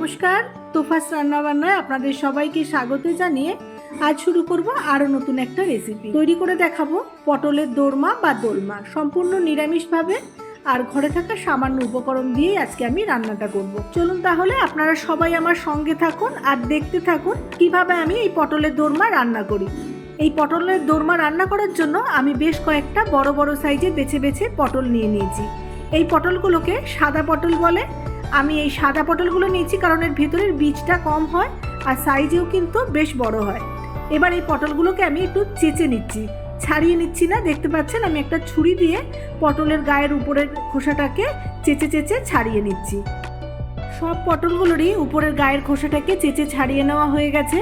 নমস্কার, তোফাস রান্নাবান্নায় আপনাদের সবাইকে স্বাগত জানিয়ে আজ শুরু করব আরও নতুন একটা রেসিপি তৈরি করে দেখাবো। পটলের দোরমা বা দোলমা সম্পূর্ণ নিরামিষভাবে আর ঘরে থাকা সামান্য উপকরণ দিয়েই আজকে আমি রান্নাটা করব। চলুন তাহলে আপনারা সবাই আমার সঙ্গে থাকুন আর দেখতে থাকুন কিভাবে আমি এই পটলের দোরমা রান্না করি। এই পটলের দোরমা রান্না করার জন্য আমি বেশ কয়েকটা বড় বড় সাইজে বেছে বেছে পটল নিয়েছি। এই পটলগুলোকে সাদা পটল বলে। আমি এই সাদা পটলগুলো নিয়েছি কারণ এর ভেতরের বীজটা কম হয় আর সাইজেও কিন্তু বেশ বড় হয়। এবার এই পটলগুলোকে আমি একটু চেঁচে নিচ্ছি, ছাড়িয়ে নিচ্ছি না। দেখতে পাচ্ছেন আমি একটা ছুরি দিয়ে পটলের গায়ের উপরের খোসাটাকে চেঁচে চেঁচে ছাড়িয়ে নিচ্ছি। সব পটলগুলোরই উপরের গায়ের খোসাটাকে চেঁচে ছাড়িয়ে নেওয়া হয়ে গেছে।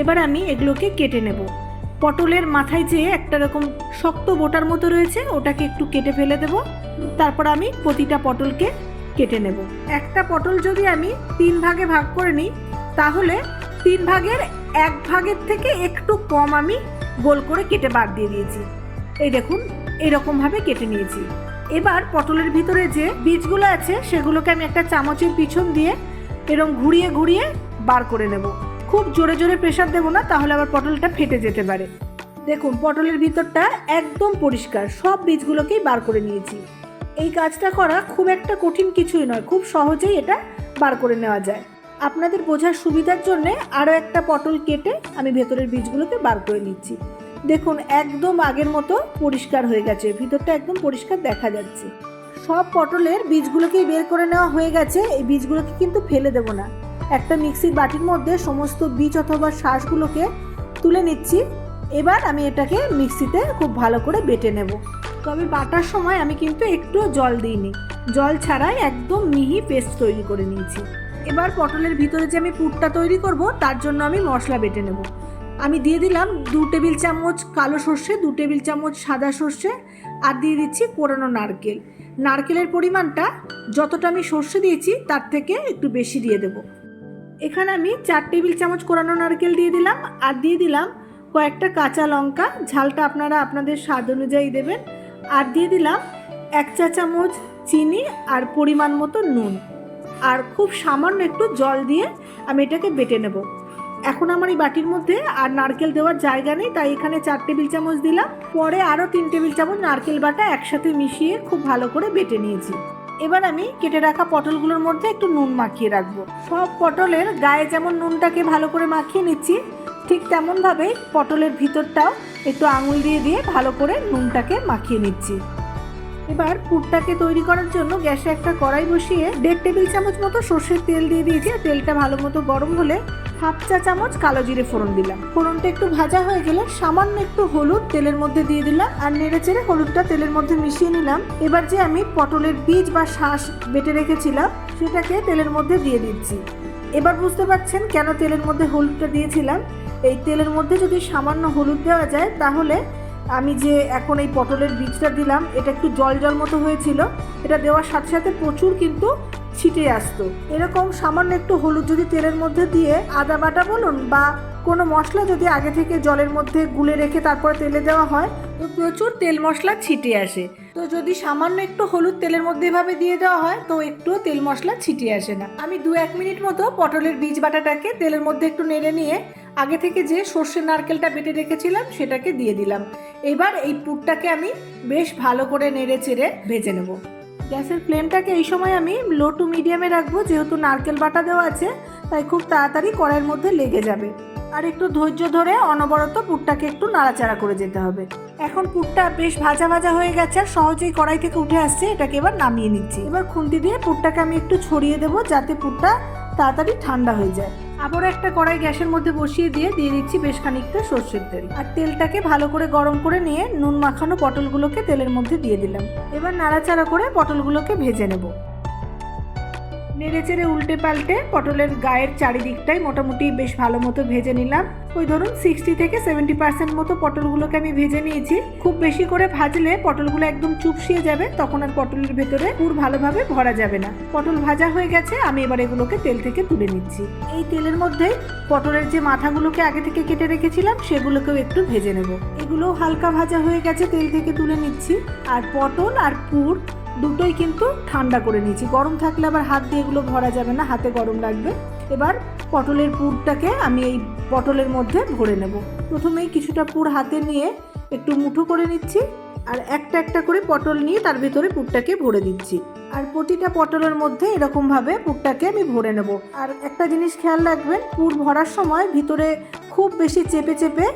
এবার আমি এগুলোকে কেটে নেব। পটলের মাথায় যে একটা রকম শক্ত বোটার মতো রয়েছে ওটাকে একটু কেটে ফেলে দেব। তারপর আমি প্রতিটা পটলকে কেটে নেব। একটা পটল যদি আমি 3 ভাগে ভাগ করে নিই তাহলে 3 ভাগের 1 ভাগের থেকে একটু কম আমি গোল করে কেটে বাদ দিয়ে দিয়েছি। এই দেখুন, এরকমভাবে কেটে নিয়েছি। এবার পটলের ভিতরে যে বীজগুলো আছে সেগুলোকে আমি একটা চামচের পিছন দিয়ে এরকম ঘুরিয়ে ঘুরিয়ে বার করে নেব। খুব জোরে জোরে প্রেসার দেবো না, তাহলে আবার পটলটা ফেটে যেতে পারে। দেখুন, পটলের ভিতরটা একদম পরিষ্কার, সব বীজগুলোকেই বার করে নিয়েছি। এই কাজটা করা খুব একটা কঠিন কিছুই নয়, খুব সহজেই এটা বার করে নেওয়া যায়। আপনাদের বোঝার সুবিধার জন্য আরও একটা পটল কেটে আমি ভেতরের বীজগুলোকে বার করে নিচ্ছি। দেখুন, একদম আগের মতো পরিষ্কার হয়ে গেছে, ভিতরটা একদম পরিষ্কার দেখা যাচ্ছে। সব পটলের বীজগুলোকেই বের করে নেওয়া হয়ে গেছে। এই বীজগুলোকে কিন্তু ফেলে দেবো না। একটা মিক্সির বাটির মধ্যে সমস্ত বীজ অথবা শাঁসগুলোকে তুলে নিচ্ছি। এবার আমি এটাকে মিক্সিতে খুব ভালো করে বেটে নেব। তবে বাটার সময় আমি কিন্তু একটু জল দিইনি, জল ছাড়াই একদম মিহি পেস্ট তৈরি করে নিয়েছি। এবার পটলের ভিতরে যে আমি পুরটা তৈরি করব তার জন্য আমি মশলা বেটে নেব। আমি দিয়ে দিলাম 2 টেবিল চামচ কালো সর্ষে, 2 টেবিল চামচ সাদা সর্ষে, আর দিয়ে দিচ্ছি কোরানো নারকেল। নারকেলের পরিমাণটা যতটা আমি সর্ষে দিয়েছি তার থেকে একটু বেশি দিয়ে দেব। এখানে আমি 4 টেবিল চামচ কোরানো নারকেল দিয়ে দিলাম, আর দিয়ে দিলাম কয়েকটা কাঁচা লঙ্কা। ঝালটা আপনারা আপনাদের স্বাদ অনুযায়ী দেবেন। আর দিয়ে দিলাম 1 চা চামচ চিনি আর পরিমাণ মতো নুন, আর খুব সামান্য একটু জল দিয়ে আমি এটাকে বেটে নেব। এখন আমার এই বাটির মধ্যে আর নারকেল দেওয়ার জায়গা নেই, তাই এখানে 4 টেবিল চামচ দিলাম। পরে আরও 3 টেবিল চামচ নারকেল বাটা একসাথে মিশিয়ে খুব ভালো করে বেটে নিয়েছি। এবার আমি কেটে রাখা পটলগুলোর মধ্যে একটু নুন মাখিয়ে রাখবো। সব পটলের গায়ে যেমন নুনটাকে ভালো করে মাখিয়ে নিচ্ছি, ঠিক তেমনভাবেই পটলের ভিতরটাও একটু আঙুল দিয়ে দিয়ে ভালো করে নুনটাকে মাখিয়ে নিচ্ছি। এবার পুরটাকে তৈরি করার জন্য গ্যাসে একটা কড়াই বসিয়ে 1.5 টেবিল চামচ মতো সর্ষের তেল দিয়ে দিয়েছি। তেলটা ভালো মতো গরম হলে 1/2 চা চামচ কালো জিরে ফোড়ন দিলাম। ফোড়নটা একটু ভাজা হয়ে গেলে সামান্য একটু হলুদ তেলের মধ্যে দিয়ে দিলাম, আর নেড়ে চেড়ে হলুদটা তেলের মধ্যে মিশিয়ে নিলাম। এবার যে আমি পটলের বীজ বা শাঁস বেটে রেখেছিলাম সেটাকে তেলের মধ্যে দিয়ে দিচ্ছি। এবার বুঝতে পারছেন কেন তেলের মধ্যে হলুদটা দিয়েছিলাম। এই তেলের মধ্যে যদি সামান্য হলুদ দেওয়া যায় তাহলে আমি যে এখন এই পটলের বীজটা দিলাম এটা একটু জল জল মতো হয়েছিল, এটা দেওয়ার সাথে সাথে প্রচুর কিন্তু ছিটে আসতো। এরকম সামান্য একটু হলুদ যদি তেলের মধ্যে দিয়ে আদা বাটা বলুন বা কোনো মশলা যদি আগে থেকে জলের মধ্যে গুলে রেখে তারপরে তেলে দেওয়া হয় তো প্রচুর তেল মশলা ছিটে আসে। তো যদি সামান্য একটু হলুদ তেলের মধ্যে এভাবে দিয়ে দেওয়া হয় তো একটুও তেল মশলা ছিটে আসে না। আমি 2-1 মিনিট মতো পটলের বীজ বাটাটাকে তেলের মধ্যে একটু নেড়ে নিয়ে আগে থেকে যে সর্ষের নারকেলটা বেটে রেখেছিলাম সেটাকে দিয়ে দিলাম। এবার এই পুরটাকে আমি বেশ ভালো করে নেড়ে চেড়ে ভেজে নেব। গ্যাসের ফ্লেমটাকে এই সময় আমি লো টু মিডিয়ামে রাখবো, যেহেতু নারকেল বাটা দেওয়া আছে তাই খুব তাড়াতাড়ি কড়াইয়ের মধ্যে লেগে যাবে। আর একটু ধৈর্য ধরে অনবরত পুরটাকে একটু নাড়াচাড়া করে যেতে হবে। এখন পুরটা বেশ ভাজা ভাজা হয়ে গেছে আর সহজেই কড়াই থেকে উঠে আসছে। এটাকে এবার নামিয়ে নিচ্ছি। এবার খুন্তি দিয়ে পুরটাকে আমি একটু ছড়িয়ে দেবো যাতে পুরটা তাড়াতাড়ি ঠান্ডা হয়ে যায়। আবার একটা কড়াই গ্যাসের মধ্যে বসিয়ে দিয়ে দিচ্ছি বেশ খানিকটা সর্ষের তেল, আর তেলটাকে ভালো করে গরম করে নিয়ে নুন মাখানো পটলগুলোকে তেলের মধ্যে দিয়ে দিলাম। এবার নাড়াচাড়া করে পটলগুলোকে ভেজে নেব। নেড়ে চেড়ে উল্টে পাল্টে পটলের গায়ের চারিদিকটাই মোটামুটি বেশ ভালো মতো ভেজে নিলাম। ওই ধরুন 60 থেকে 70% মতো পটলগুলোকে আমি ভেজে নিয়েছি। খুব বেশি করে ভাজলে পটলগুলো একদম চুপসিয়ে যাবে, তখন আর পটলের ভেতরে পুর ভালোভাবে ভরা যাবে না। পটল ভাজা হয়ে গেছে, আমি এবার এগুলোকে তেল থেকে তুলে নিচ্ছি। এই তেলের মধ্যেই পটলের যে মাথাগুলোকে আগে থেকে কেটে রেখেছিলাম সেগুলোকেও একটু ভেজে নেব। এগুলোও হালকা ভাজা হয়ে গেছে, তেল থেকে তুলে নিচ্ছি। আর পটল আর পুর দুটোই কিন্তু ঠান্ডা করে নিয়েছি। গরম থাকলে আবার হাত দিয়ে এগুলো ভরা যাবে না, হাতে গরম লাগবে। এবার পটলের পুরটাকে আমি এই পটলের মধ্যে ভরে নেব। প্রথমেই কিছুটা পুর হাতে নিয়ে একটু মুঠো করে নিচ্ছি, আর একটা একটা করে পটল নিয়ে তার ভিতরে পুরটাকে ভরে দিচ্ছি। আর প্রতিটা পটলের মধ্যে এরকমভাবে পুরটাকে আমি ভরে নেব। আর একটা জিনিস খেয়াল রাখবেন, পুর ভরার সময় ভিতরে খুব বেশি চেপে চেপে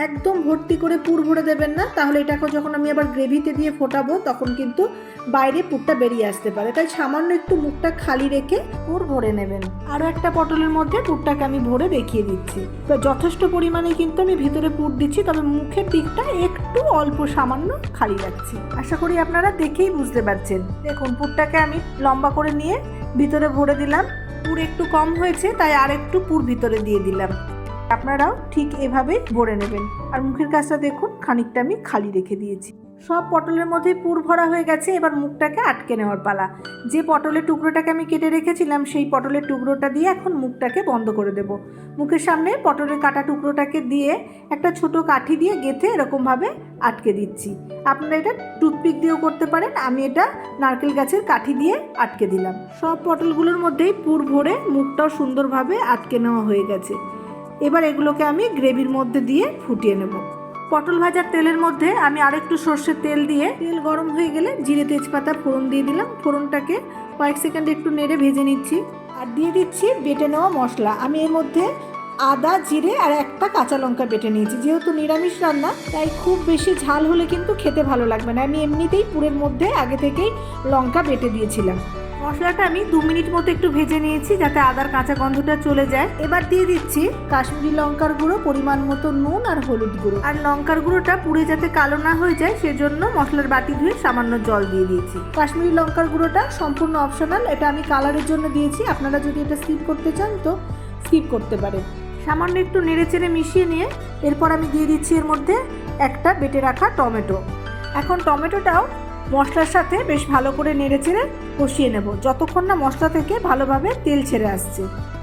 একদম ভর্তি করে পুর ভরে দেবেন না, তাহলে এটাকে যখন আমি আবার গ্রেভিতে দিয়ে ফোটাবো তখন কিন্তু বাইরে পুরটা বেরিয়ে আসতে পারে। তাই সামান্য একটু মুখটা খালি রেখে পুর ভরে নেবেন। আরও একটা পটলের মধ্যে পুরটাকে আমি ভরে দেখিয়ে দিচ্ছি। তো যথেষ্ট পরিমাণে কিন্তু আমি ভিতরে পুর দিচ্ছি, তবে মুখের দিকটা একটু অল্প সামান্য খালি রাখছি। আশা করি আপনারা দেখেই বুঝতে পারছেন। দেখুন, পুরটাকে আমি লম্বা করে নিয়ে ভিতরে ভরে দিলাম। পুর একটু কম হয়েছে তাই আর একটু পুর ভিতরে দিয়ে দিলাম। আপনারাও ঠিক এভাবেই ভরে নেবেন। আর মুখের কাছটা দেখুন খানিকটা আমি খালি রেখে দিয়েছি। সব পটলের মধ্যেই পুর ভরা হয়ে গেছে। এবার মুখটাকে আটকে নেওয়ার পালা। যে পটলের টুকরোটাকে আমি কেটে রেখেছিলাম সেই পটলের টুকরোটা দিয়ে এখন মুখটাকে বন্ধ করে দেব। মুখের সামনে পটলের কাটা টুকরোটাকে দিয়ে একটা ছোট কাঠি দিয়ে গেঁথে এরকমভাবে আটকে দিচ্ছি। আপনারা এটা টুথপিক দিয়েও করতে পারেন, আমি এটা নারকেল গাছের কাঠি দিয়ে আটকে দিলাম। সব পটলগুলোর মধ্যেই পুর ভরে মুখটাও সুন্দরভাবে আটকে নেওয়া হয়ে গেছে। এবার এগুলোকে আমি গ্রেভির মধ্যে দিয়ে ফুটিয়ে নেব। পটল ভাজার তেলের মধ্যে আমি আরেকটু সর্ষের তেল দিয়ে, তেল গরম হয়ে গেলে জিরে তেজপাতা ফোড়ন দিয়ে দিলাম। ফোড়নটাকে কয়েক সেকেন্ড একটু নেড়ে ভেজে নিচ্ছি। আর দিয়ে দিচ্ছি বেটে নেওয়া মশলা। আমি এর মধ্যে আদা, জিরে আর একটা কাঁচা লঙ্কা বেটে নিয়েছি। যেহেতু নিরামিষ রান্না তাই খুব বেশি ঝাল হলে কিন্তু খেতে ভালো লাগবে না। আমি এমনিতেই পুরের মধ্যে আগে থেকেই লঙ্কা বেটে দিয়েছিলাম। মশলাটা আমি 2 মিনিট মতো একটু ভেজে নিয়েছি যাতে আদার কাঁচা গন্ধটা চলে যায়। এবার দিয়ে দিচ্ছি কাশ্মীরি লঙ্কার গুঁড়ো, পরিমাণ মতো নুন আর হলুদ গুঁড়ো। আর লঙ্কার গুঁড়োটা পুড়ে যাতে কালো না হয়ে যায় সেজন্য মশলার বাটি ধুয়ে সামান্য জল দিয়ে দিয়েছি। কাশ্মীরি লঙ্কার গুঁড়োটা সম্পূর্ণ অপশনাল, এটা আমি কালারের জন্য দিয়েছি। আপনারা যদি এটা স্কিপ করতে চান তো স্কিপ করতে পারেন। সামান্য একটু নেড়ে চেড়ে মিশিয়ে নিয়ে এরপর আমি দিয়ে দিচ্ছি এর মধ্যে একটা বেটে রাখা টমেটো। এখন টমেটোটাও মশলার সাথে বেশ ভালো করে নেড়ে চেড়ে কষিয়ে নেব যতক্ষণ না মশলা থেকে ভালোভাবে তেল ছেড়ে আসছে।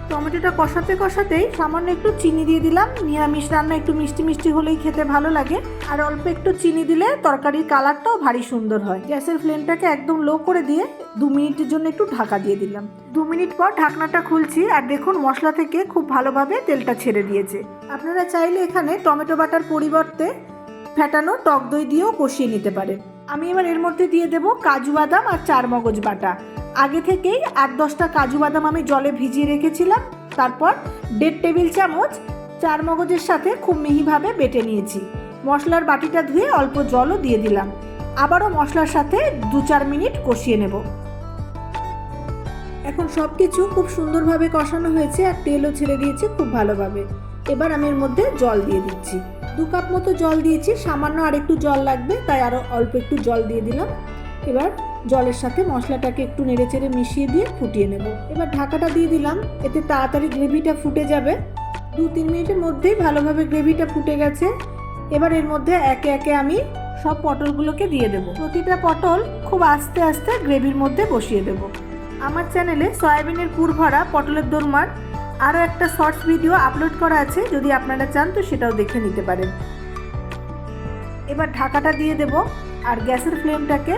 টমেটোটা কষাতে কষাতেই সামান্য একটু চিনি দিয়ে দিলাম। নিরামিষ রান্না একটু মিষ্টি মিষ্টি হলেই খেতে ভালো লাগে। আর অল্প একটু চিনি দিলে তরকারির কালারটাও ভারী সুন্দর হয়। গ্যাসের ফ্লেমটাকে একদম লো করে দিয়ে 2 মিনিটের জন্য একটু ঢাকা দিয়ে দিলাম। 2 মিনিট পর ঢাকনাটা খুলছি আর দেখুন মশলা থেকে খুব ভালোভাবে তেলটা ছেড়ে দিয়েছে। আপনারা চাইলে এখানে টমেটো বাটার পরিবর্তে ফেটানো টক দই দিয়েও কষিয়ে নিতে পারেন। আমি এবার এর মধ্যে দিয়ে দেব কাজু বাদাম আর চারমগজ বাটা। আগে থেকেই 8-10টা কাজু বাদাম আমি জলে ভিজিয়ে রেখেছিলাম। তারপর 1.5 টেবিল চামচ চারমগজের সাথে খুব মিহিভাবে বেটে নিয়েছি। মশলার বাটিটা ধুয়ে অল্প জলও দিয়ে দিলাম। আবারও মশলার সাথে 2-4 মিনিট কষিয়ে নেব। এখন সব কিছু খুব সুন্দরভাবে কষানো হয়েছে আর তেলও ছেড়ে দিয়েছে খুব ভালোভাবে। এবার আমি এর মধ্যে জল দিয়ে দিচ্ছি। 2 কাপ মতো জল দিয়েছি, সামান্য আর একটু জল লাগবে তাই আরও অল্প একটু জল দিয়ে দিলাম। এবার জলের সাথে মশলাটাকে একটু নেড়ে চেড়ে মিশিয়ে দিয়ে ফুটিয়ে নেব। এবার ঢাকাটা দিয়ে দিলাম, এতে তাড়াতাড়ি গ্রেভিটা ফুটে যাবে। 2-3 মিনিটের মধ্যেই ভালোভাবে গ্রেভিটা ফুটে গেছে। এবার এর মধ্যে একে একে আমি সব পটলগুলোকে দিয়ে দেব। প্রতিটা পটল খুব আস্তে আস্তে গ্রেভির মধ্যে বসিয়ে দেব। আমার চ্যানেলে সয়াবিনের পুর ভরা পটলের দোরমার আরও একটা শর্টস ভিডিও আপলোড করা আছে, যদি আপনারা চান তো সেটাও দেখে নিতে পারেন। এবার ঢাকাটা দিয়ে দেব আর গ্যাসের ফ্লেমটাকে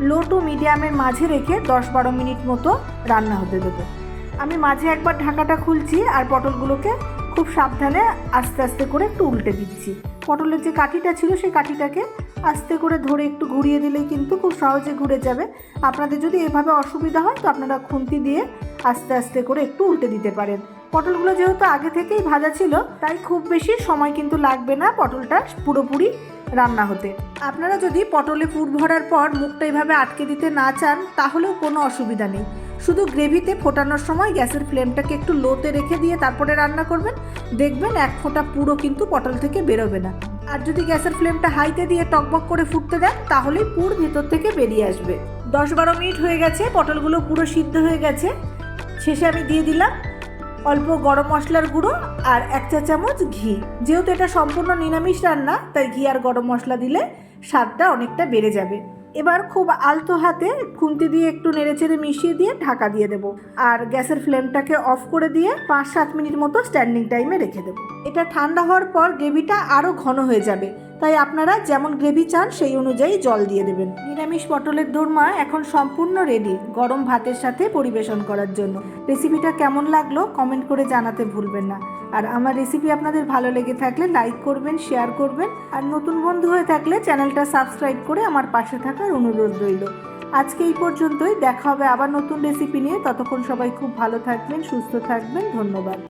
লো টু মিডিয়ামের মাঝে রেখে 10-12 মিনিট মতো রান্না হতে দেবো। আমি মাঝে একবার ঢাকাটা খুলছি আর পটলগুলোকে খুব সাবধানে আস্তে আস্তে করে একটু উল্টে দিচ্ছি। পটলের যে কাঠিটা ছিল সেই কাঠিটাকে আস্তে করে ধরে একটু ঘুরিয়ে দিলেই কিন্তু খুব সহজে ঘুরে যাবে। আপনাদের যদি এভাবে অসুবিধা হয় তো আপনারা খুন্তি দিয়ে আস্তে আস্তে করে একটু উল্টে দিতে পারেন। পটলগুলো যেহেতু আগে থেকেই ভাজা ছিল তাই খুব বেশি সময় কিন্তু লাগবে না পটলটা পুরোপুরি রান্না হতে। আপনারা যদি পটলে পুর ভরার পর মুখটা এইভাবে আটকে দিতে না চান তাহলেও কোনো অসুবিধা নেই। শুধু গ্রেভিতে ফোটানোর সময় গ্যাসের ফ্লেমটাকে একটু লোতে রেখে দিয়ে তারপরে রান্না করবেন, দেখবেন এক ফোঁটা পুরো কিন্তু পটল থেকে বেরোবে না। আর যদি গ্যাসের ফ্লেমটা হাইতে দিয়ে টকবক করে ফুটতে দেন তাহলেই পুর ভেতর থেকে বেরিয়ে আসবে। 10-12 মিনিট হয়ে গেছে, পটলগুলো পুরো সিদ্ধ হয়ে গেছে। শেষে আমি দিয়ে দিলাম অল্প গরম মশলার গুঁড়ো আর 1 চা চামচ ঘি। যেহেতু এটা সম্পূর্ণ নিরামিষ রান্না তাই ঘি আর গরম মশলা দিলে স্বাদটা অনেকটা বেড়ে যাবে। এবার খুব আলতো হাতে খুন্তি দিয়ে একটু নেড়েচেড়ে মিশিয়ে দিয়ে ঢাকা দিয়ে দেবো আর গ্যাসের ফ্লেমটাকে অফ করে দিয়ে 5-7 মিনিট মতো স্ট্যান্ডিং টাইমে রেখে দেবো। এটা ঠান্ডা হওয়ার পর গ্রেভিটা আরও ঘন হয়ে যাবে, তাই আপনারা যেমন গ্রেভি চান সেই অনুযায়ী জল দিয়ে দেবেন। নিরামিষ পটলের দোরমা এখন সম্পূর্ণ রেডি গরম ভাতের সাথে পরিবেশন করার জন্য। রেসিপিটা কেমন লাগলো কমেন্ট করে জানাতে ভুলবেন না। আর আমার রেসিপি আপনাদের ভালো লেগে থাকলে লাইক করবেন, শেয়ার করবেন, আর নতুন বন্ধু হয়ে থাকলে চ্যানেলটা সাবস্ক্রাইব করে আমার পাশে থাকার অনুরোধ রইল। আজকে এই পর্যন্তই, দেখা হবে আবার নতুন রেসিপি নিয়ে। ততক্ষণ সবাই খুব ভালো থাকবেন, সুস্থ থাকবেন। ধন্যবাদ।